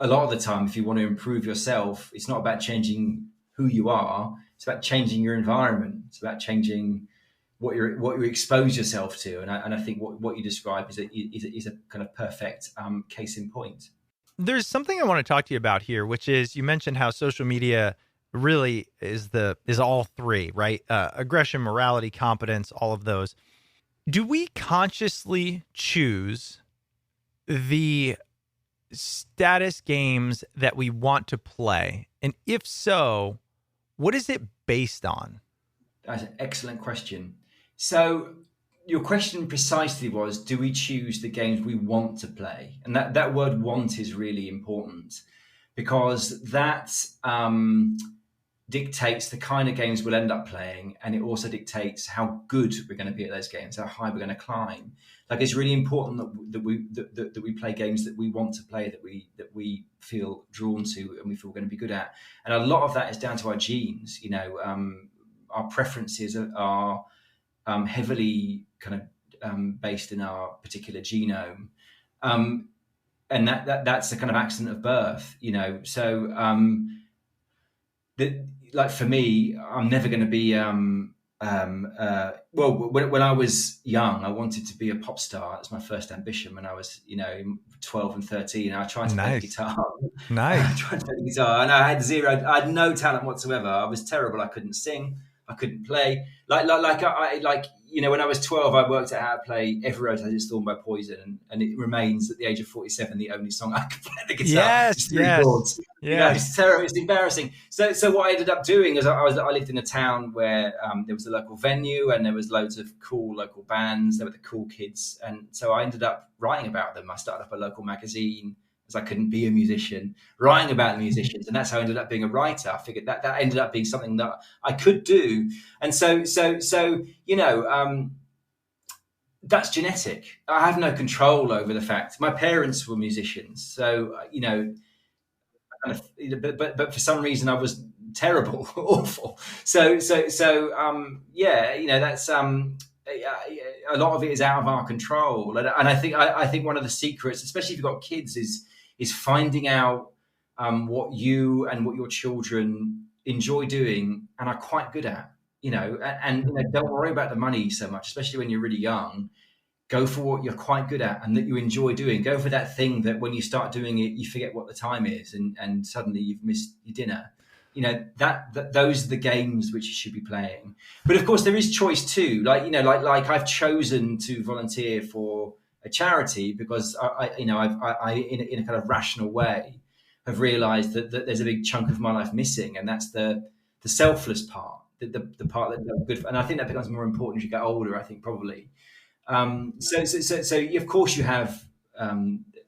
a lot of the time, if you want to improve yourself, it's not about changing who you are. It's about changing your environment. It's about changing what you expose yourself to. And I think what you describe is a kind of perfect case in point.
There's something I want to talk to you about here, which is you mentioned how social media really is all three, right? Aggression, morality, competence, all of those. Do we consciously choose the status games that we want to play? And if so, what is it based on?
That's an excellent question. So your question precisely was, do we choose the games we want to play? And that word want is really important, because that dictates the kind of games we'll end up playing. And it also dictates how good we're going to be at those games, how high we're going to climb. Like, it's really important that we play games that we want to play, that we feel drawn to and we feel we're going to be good at. And a lot of that is down to our genes. Our preferences are heavily kind of based in our particular genome, and that's the kind of accident of birth. So like for me, I'm never going to be. When I was young, I wanted to be a pop star. That's my first ambition. When I was, 12 and 13, I tried to play the guitar.
Nice.
I tried to play the guitar, and I had no talent whatsoever. I was terrible. I couldn't sing. I couldn't play. When I was 12, I worked out how to play Every Rose Has Its Thorn by Poison, and it remains at the age of 47 the only song I could play the guitar.
Yes.
It's terrible. It's embarrassing. So what I ended up doing is I lived in a town where there was a local venue and there was loads of cool local bands. There were the cool kids, and so I ended up writing about them. I started up a local magazine, as I couldn't be a musician, writing about the musicians. And that's how I ended up being a writer. I figured that ended up being something that I could do. And so that's genetic. I have no control over the fact. My parents were musicians. So, but for some reason I was terrible, awful. So that's, a lot of it is out of our control. And I think one of the secrets, especially if you've got kids, is finding out what you and what your children enjoy doing and are quite good at, and don't worry about the money so much, especially when you're really young. Go for what you're quite good at and that you enjoy doing. Go for that thing that when you start doing it, you forget what the time is and suddenly you've missed your dinner. Those are the games which you should be playing. But of course there is choice too. Like I've chosen to volunteer for a charity because I in a kind of rational way have realized that there's a big chunk of my life missing, and that's the selfless part, the part that's good. And I think that becomes more important as you get older, I think, probably. So of course you have,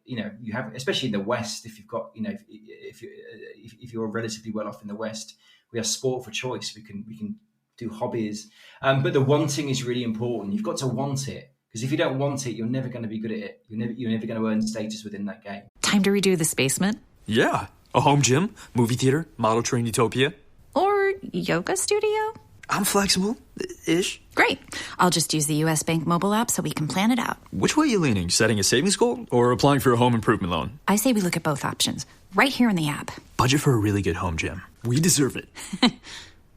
you have, especially in the West, if you've got, if you're relatively well off in the West, we have sport for choice. We can do hobbies, but the wanting is really important. You've got to want it, because if you don't want it, you're never going to be good at it. You're never going to earn status within that game.
Time to redo this basement?
Yeah. A home gym, movie theater, model train utopia.
Or yoga studio?
I'm flexible-ish.
Great. I'll just use the U.S. Bank mobile app so we can plan it out.
Which way are you leaning? Setting a savings goal or applying for a home improvement loan?
I say we look at both options, right here in the app.
Budget for a really good home gym. We deserve it.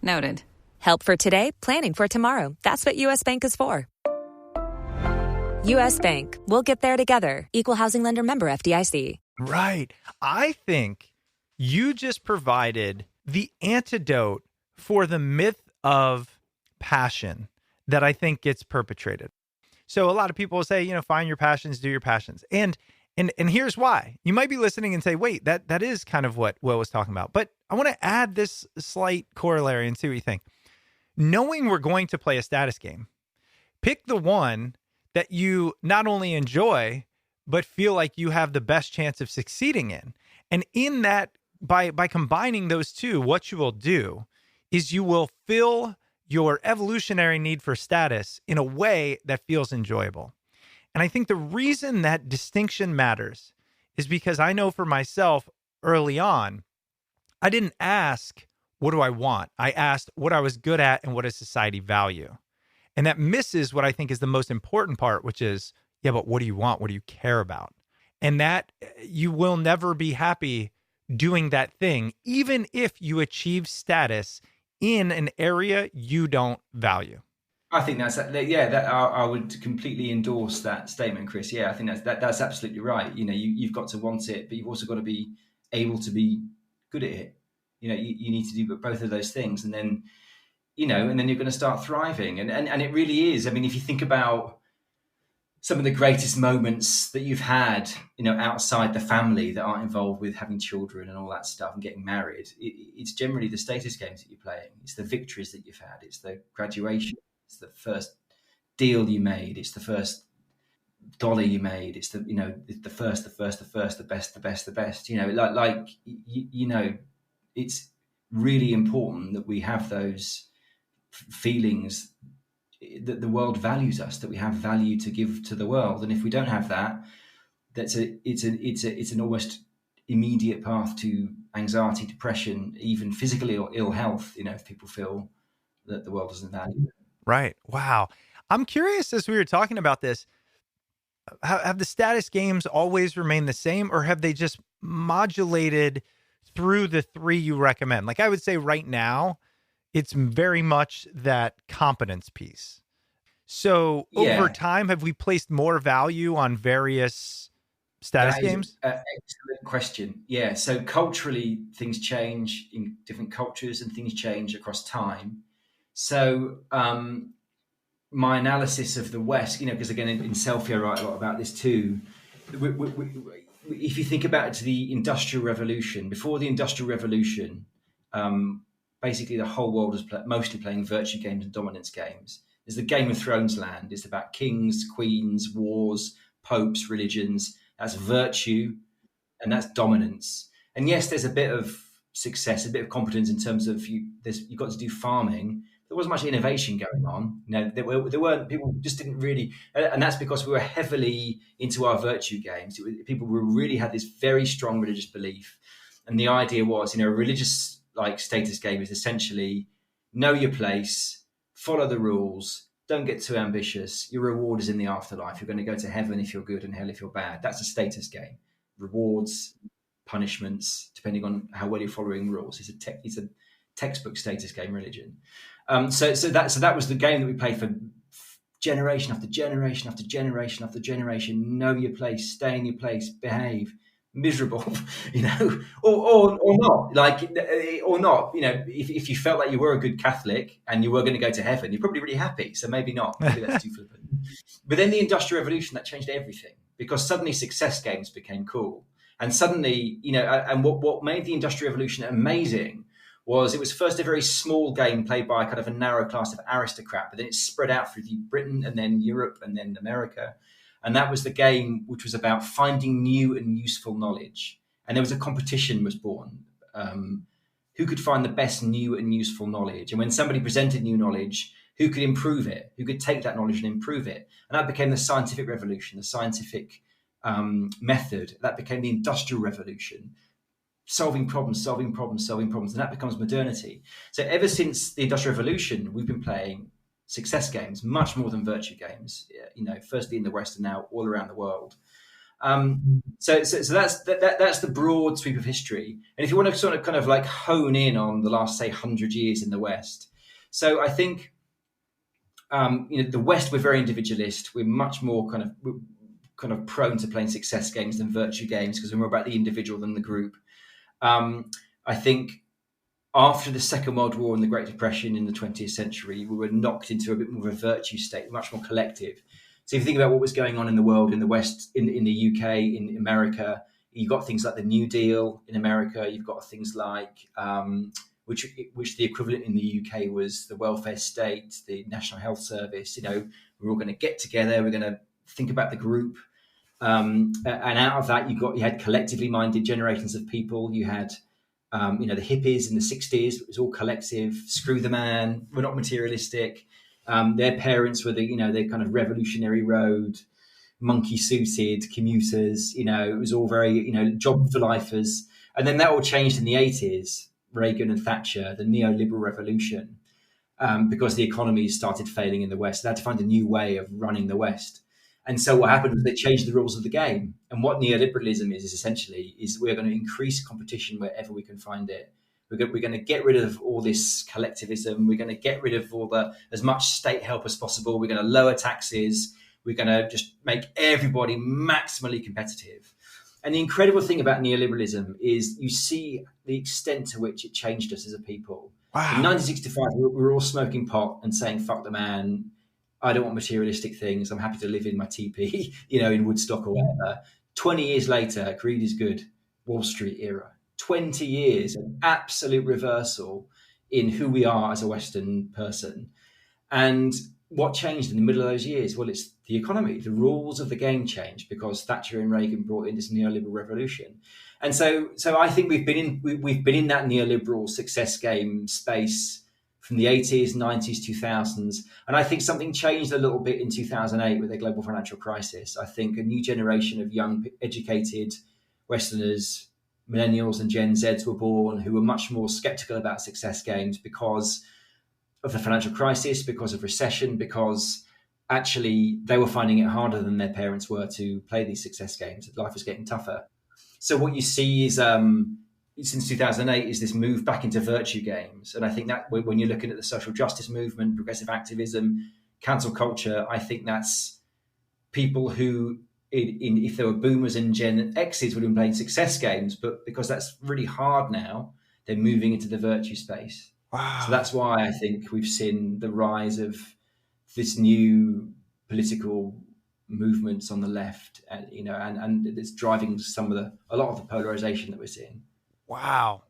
Noted.
Help for today, planning for tomorrow. That's what U.S. Bank is for. U.S. Bank. We'll get there together. Equal housing lender, member FDIC.
Right. I think you just provided the antidote for the myth of passion that I think gets perpetrated. So a lot of people say, find your passions, do your passions. And And here's why. You might be listening and say, wait, that is kind of what Will was talking about. But I want to add this slight corollary and see what you think. Knowing we're going to play a status game, pick the one that you not only enjoy, but feel like you have the best chance of succeeding in. And in that, by combining those two, what you will do is you will fill your evolutionary need for status in a way that feels enjoyable. And I think the reason that distinction matters is because I know for myself early on, I didn't ask, what do I want? I asked what I was good at and what does society value? And that misses what I think is the most important part, which is, yeah, but what do you want? What do you care about? And that you will never be happy doing that thing, even if you achieve status in an area you don't value.
I think I would completely endorse that statement, Chris. Yeah, I think that's absolutely right. You know, you've got to want it, but you've also got to be able to be good at it. You know, you need to do both of those things, and then, you know, and then you're going to start thriving. And it really is. I mean, if you think about some of the greatest moments that you've had, you know, outside the family that aren't involved with having children and all that stuff and getting married, it's generally the status games that you're playing. It's the victories that you've had. It's the graduation. It's the first deal you made. It's the first dollar you made. It's the, you know, the first, the best, you know, like, you know, it's really important that we have those feelings that the world values us, that we have value to give to the world. And if we don't have that, it's an almost immediate path to anxiety, depression, even physical ill health, you know, if people feel that the world doesn't value them.
Right. Wow. I'm curious, as we were talking about this, have the status games always remained the same, or have they just modulated through the three you recommend? Like, I would say right now, it's very much that competence piece. So over time, have we placed more value on various status games?
Excellent question. Yeah. So culturally, things change in different cultures and things change across time. So my analysis of the West, you know, because again, in Selfie, I write a lot about this too. If you think about it, to the Industrial Revolution, before the Industrial Revolution, basically the whole world was mostly playing virtue games and dominance games. There's the Game of Thrones land. It's about kings, queens, wars, popes, religions. That's virtue, and that's dominance. And yes, there's a bit of success, a bit of competence in terms of you've got to do farming. There wasn't much innovation going on. You know, there weren't, people just didn't really, and that's because we were heavily into our virtue games. People really had this very strong religious belief. And the idea was, you know, a religious like status game is essentially know your place, follow the rules, don't get too ambitious. Your reward is in the afterlife. You're going to go to heaven if you're good and hell if you're bad. That's a status game. Rewards, punishments, depending on how well you're following rules. It's a textbook status game religion. So that was the game that we played for generation after generation after generation after generation. Know your place, stay in your place, behave. Miserable, you know, or not, like, or not, you know, if you felt like you were a good Catholic and you were going to go to heaven, you're probably really happy. So maybe not. Maybe that's too flippant. But then the Industrial Revolution, that changed everything, because suddenly success games became cool. And suddenly, you know, and what made the Industrial Revolution amazing was it was first a very small game played by kind of a narrow class of aristocrat, but then it spread out through Britain and then Europe and then America. And that was the game which was about finding new and useful knowledge. And there was a competition was born. Who could find the best new and useful knowledge? And when somebody presented new knowledge, who could improve it? Who could take that knowledge and improve it? And that became the scientific revolution, the scientific method. That became the Industrial Revolution. Solving problems. And that becomes modernity. So ever since the Industrial Revolution, we've been playing success games, much more than virtue games, you know, firstly in the West and now all around the world. So that's the broad sweep of history. And if you want to sort of kind of like hone in on the last, say, 100 years in the West. So I think, you know, the West, we're very individualist. We're much more kind of prone to playing success games than virtue games, because we're more about the individual than the group. I think after the Second World War and the Great Depression in the 20th century, we were knocked into a bit more of a virtue state, much more collective. So if you think about what was going on in the world, in the West, in the UK, in America, you've got things like the New Deal in America. You've got things like, which the equivalent in the UK was the welfare state, the National Health Service. We're all going to get together. We're going to think about the group. And out of that, you had collectively minded generations of people. You had, the hippies in the 60s. It was all collective. Screw the man. We're not materialistic. Their parents were the kind of revolutionary road, monkey suited commuters. It was all very, job for lifers. And then that all changed in the 80s, Reagan and Thatcher, the neoliberal revolution, because the economy started failing in the West. They had to find a new way of running the West. And so what happened was they changed the rules of the game. And what neoliberalism is essentially we're going to increase competition wherever we can find it. We're going to get rid of all this collectivism. We're going to get rid of as much state help as possible. We're going to lower taxes. We're going to just make everybody maximally competitive. And the incredible thing about neoliberalism is you see the extent to which it changed us as a people. Wow. In 1965, we were all smoking pot and saying, fuck the man. I don't want materialistic things. I'm happy to live in my teepee, in Woodstock or whatever. 20 years later, greed is good, Wall Street era. 20 years, an absolute reversal in who we are as a Western person. And what changed in the middle of those years? Well, it's the economy. The rules of the game changed because Thatcher and Reagan brought in this neoliberal revolution. And so I think we've been in that neoliberal success game space from the 80s, 90s, 2000s. And I think something changed a little bit in 2008 with the global financial crisis. I think a new generation of young, educated Westerners, millennials and Gen Zs were born who were much more skeptical about success games because of the financial crisis, because of recession, because actually they were finding it harder than their parents were to play these success games. Life was getting tougher. So what you see is, since 2008, is this move back into virtue games. And I think that when you're looking at the social justice movement, progressive activism, cancel culture, I think that's people who, if there were boomers and Gen X's, would have been playing success games, but because that's really hard now, they're moving into the virtue space. Wow. So that's why I think we've seen the rise of this new political movements on the left, and it's driving a lot of the polarization that we're seeing.
Wow.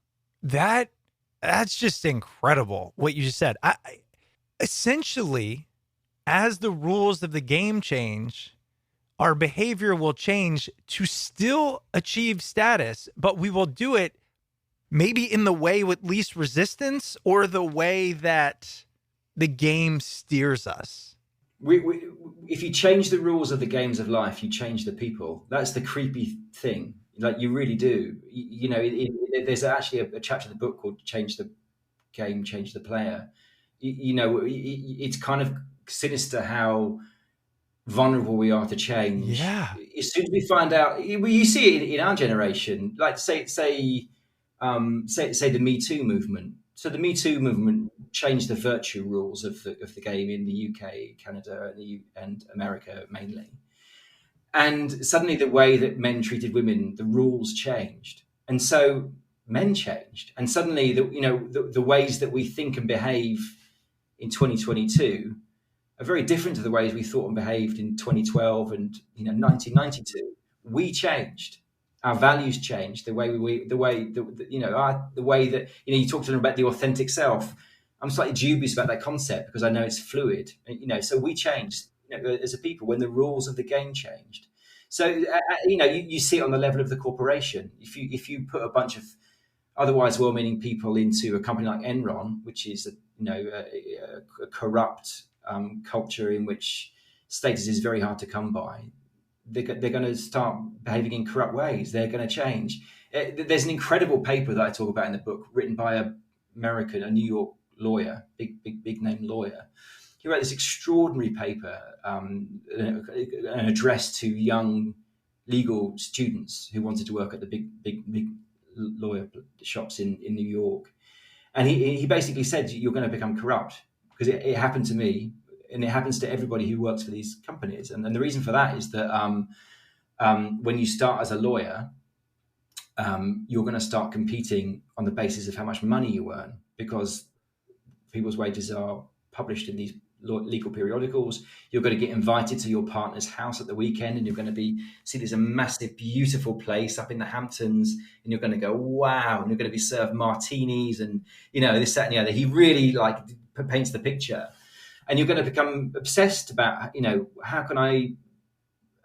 That's just incredible what you just said. Essentially, as the rules of the game change, our behavior will change to still achieve status, but we will do it maybe in the way with least resistance or the way that the game steers us.
If you change the rules of the games of life, you change the people. That's the creepy thing. Like, you really do. There's actually a chapter of the book called Change the Game, Change the Player. It's kind of sinister how vulnerable we are to change.
Yeah.
As soon as we find out, you see it in our generation, like say the Me Too movement. So the Me Too movement changed the virtue rules of the game in the UK, Canada, and America mainly. And suddenly the way that men treated women, the rules changed. And so men changed. And suddenly the ways that we think and behave in 2022 are very different to the ways we thought and behaved in 2012 and 1992. We changed. Our values changed. The way that you talked to them about the authentic self. I'm slightly dubious about that concept because I know it's fluid. So we changed as a people when the rules of the game changed. So you see it on the level of the corporation. If you put a bunch of otherwise well-meaning people into a company like Enron, which is a corrupt culture in which status is very hard to come by, they're going to start behaving in corrupt ways. They're going to change. There's an incredible paper that I talk about in the book, written by a New York lawyer, big name lawyer. He wrote this extraordinary paper, an address to young legal students who wanted to work at the big lawyer shops in New York. And he basically said, you're going to become corrupt, because it happened to me. And it happens to everybody who works for these companies. And the reason for that is that when you start as a lawyer, you're going to start competing on the basis of how much money you earn, because people's wages are published in these legal periodicals. You're going to get invited to your partner's house at the weekend, and you're going to see there's a massive, beautiful place up in the Hamptons, and you're going to go, wow, and you're going to be served martinis and, this, that, and the other. He really paints the picture. And you're going to become obsessed about, how can I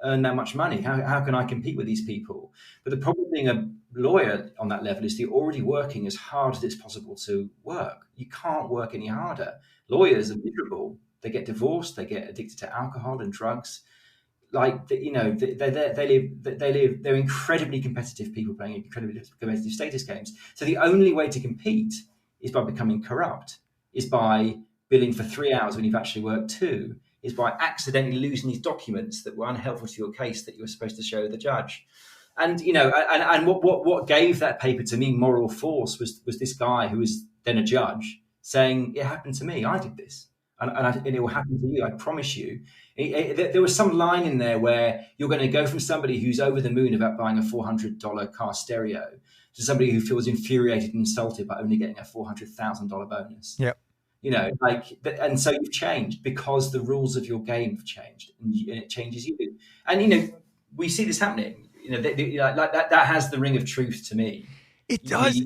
earn that much money? How can I compete with these people? But the problem being a lawyer on that level is that you're already working as hard as it's possible to work. You can't work any harder. Lawyers are miserable. They get divorced. They get addicted to alcohol and drugs. They're incredibly competitive people playing incredibly competitive status games. So the only way to compete is by becoming corrupt, is by billing for 3 hours when you've actually worked 2, is by accidentally losing these documents that were unhelpful to your case that you were supposed to show the judge. And, and what gave that paper to me moral force was this guy who was then a judge saying, it happened to me, I did this. And it will happen to you, I promise you. There was some line in there where you're going to go from somebody who's over the moon about buying a $400 car stereo to somebody who feels infuriated and insulted by only getting a $400,000 bonus.
Yep.
And so you've changed because the rules of your game have changed, and it changes you. And, we see this happening, that has the ring of truth to me.
It does.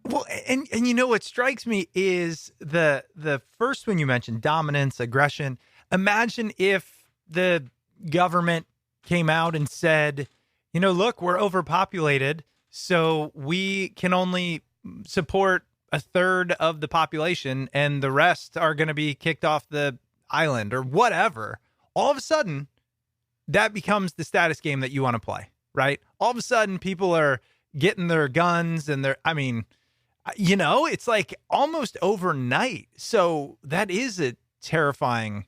Well, and what strikes me is the first one you mentioned, dominance, aggression. Imagine if the government came out and said, look, we're overpopulated, so we can only support a third of the population and the rest are going to be kicked off the island or whatever. All of a sudden, that becomes the status game that you want to play, right? All of a sudden, people are getting their guns and it's like almost overnight. So that is a terrifying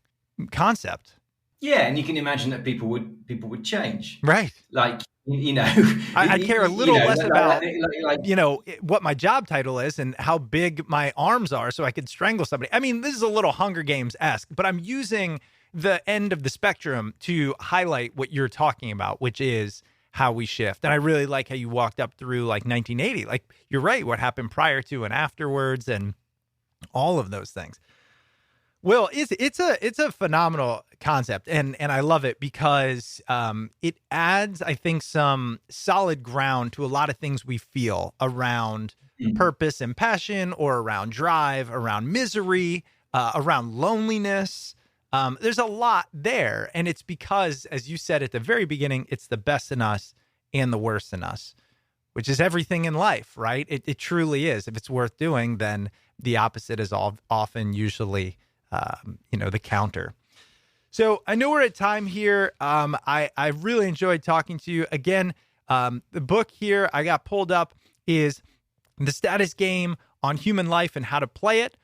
concept.
Yeah, and you can imagine that people would change,
right? I'd care a little less about what my job title is and how big my arms are, so I could strangle somebody. I mean, this is a little Hunger Games-esque, but I'm using the end of the spectrum to highlight what you're talking about, which is how we shift. And I really like how you walked up through 1980. You're right, what happened prior to and afterwards, and all of those things. Well, it's a phenomenal concept, and I love it because it adds, I think, some solid ground to a lot of things we feel around purpose and passion, or around drive, around misery, around loneliness. There's a lot there, and it's because, as you said at the very beginning, it's the best in us and the worst in us, which is everything in life, right? It truly is. If it's worth doing, then the opposite is often usually the counter. So I know we're at time here. I really enjoyed talking to you. Again, the book here I got pulled up is The Status Game on Human Life and How to Play It.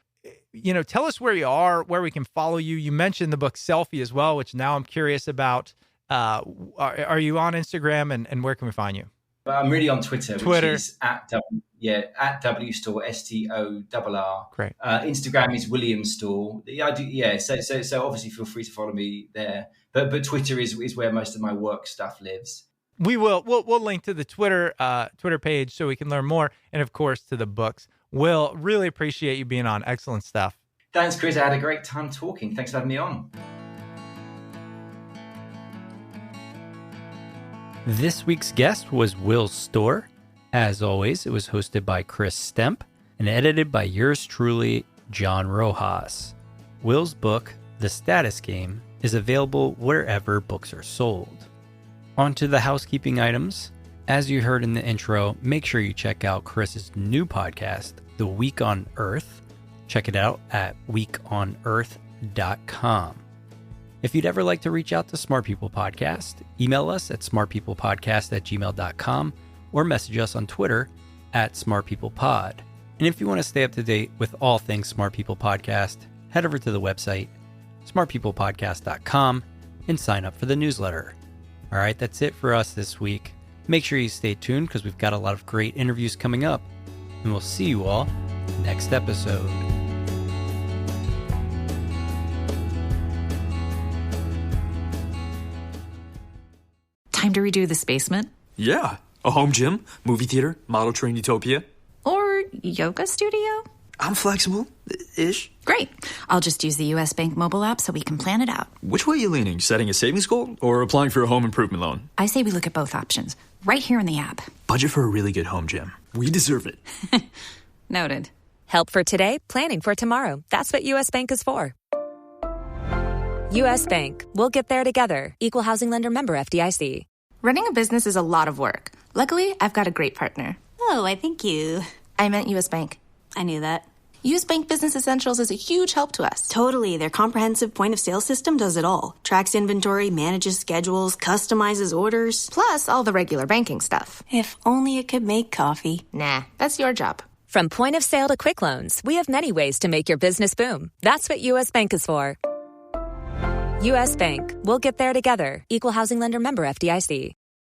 Tell us where you are, where we can follow you. You mentioned the book Selfie as well, which now I'm curious about. Are you on Instagram, and where can we find you?
I'm really on Twitter. Which is at WStorr, STORR.
Great.
Instagram is William Storr. I do. Yeah. So obviously feel free to follow me there. But Twitter is where most of my work stuff lives.
We'll link to the Twitter page so we can learn more, and of course to the books. Will, really appreciate you being on. Excellent stuff.
Thanks, Chris. I had a great time talking. Thanks for having me on.
This week's guest was Will Storr. As always, it was hosted by Chris Stemp and edited by yours truly, John Rojas. Will's book, The Status Game, is available wherever books are sold. On to the housekeeping items. As you heard in the intro, make sure you check out Chris's new podcast, The Week on Earth. Check it out at weekonearth.com. If you'd ever like to reach out to Smart People Podcast, email us at smartpeoplepodcast@gmail.com or message us on Twitter at smartpeoplepod. And if you want to stay up to date with all things Smart People Podcast, head over to the website, smartpeoplepodcast.com, and sign up for the newsletter. All right, that's it for us this week. Make sure you stay tuned because we've got a lot of great interviews coming up. And we'll see you all next episode.
Time to redo this basement?
Yeah. A home gym, movie theater, model train utopia.
Or yoga studio?
I'm flexible-ish.
Great. I'll just use the U.S. Bank mobile app so we can plan it out.
Which way are you leaning? Setting a savings goal or applying for a home improvement loan?
I say we look at both options, right here in the app.
Budget for a really good home gym. We deserve it.
Noted.
Help for today, planning for tomorrow. That's what U.S. Bank is for. U.S. Bank. We'll get there together. Equal Housing Lender Member FDIC.
Running a business is a lot of work. Luckily, I've got a great partner.
Oh, I think you...
I meant U.S. Bank.
I knew that.
U.S. Bank Business Essentials is a huge help to us.
Totally. Their comprehensive point-of-sale system does it all. Tracks inventory, manages schedules, customizes orders.
Plus, all the regular banking stuff.
If only it could make coffee.
Nah, that's your job.
From point of sale to quick loans, we have many ways to make your business boom. That's what U.S. Bank is for. U.S. Bank. We'll get there together. Equal Housing Lender Member FDIC.